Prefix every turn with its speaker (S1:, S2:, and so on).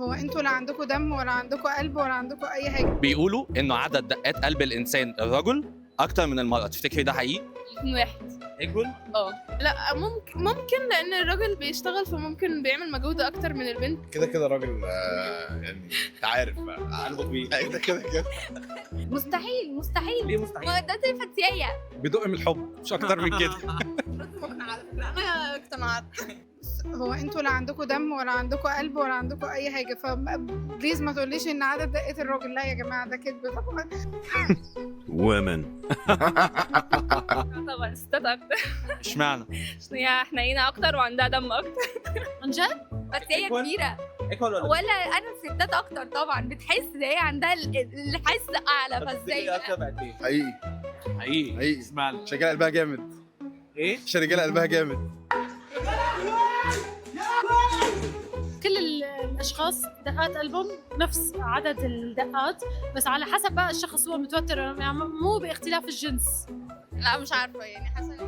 S1: هو انتوا لا عندكم دم ولا عندكم قلب ولا عندكم اي حاجه.
S2: بيقولوا انه عدد دقات قلب الانسان الرجل اكتر من المرأة، تفتكري ده حقيقي؟
S3: 2-1.
S2: ايكوال؟
S3: لا ممكن لان الراجل بيشتغل فممكن بيعمل مجهود اكتر من البنت.
S4: كده كده راجل يعني انت عارف بقى
S2: قلبه كبير.
S4: ده كده
S5: مستحيل مستحيل.
S2: ليه مستحيل؟
S5: ما ده تلفتية.
S2: بدق من الحب مش اكتر من كده.
S3: انا اقتنعت.
S1: هو انتوا لا عندكم دم ولا عندكم قلب ولا عندكم اي حاجه، فبليز ما تقوليش ان عدد دقات الراجل. لا يا جماعه ده كذب طبعا.
S6: women.
S3: طبعا ستات اكتر
S2: اشمعنى؟
S3: عشان هي حنينه اكتر وعندها دم اكتر.
S5: عن جد؟ بس هي
S2: إيكوال؟
S5: كبيرة.
S2: ايكوال
S5: ولا انا الستات اكتر طبعا، بتحس ان هي عندها الحس اعلى، فازاي
S2: اكتر بقد ايه؟
S4: حقيقي
S2: حقيقي
S4: حقيقي.
S2: اشمعنى؟
S4: عشان رجاله قلبها جامد.
S2: ايه؟
S4: عشان رجاله قلبها جامد.
S7: كل الاشخاص دقات قلبهم نفس عدد الدقات، بس على حسب بقى الشخص هو متوتر يعني، مو باختلاف الجنس.
S3: لا مش عارفه يعني حاسه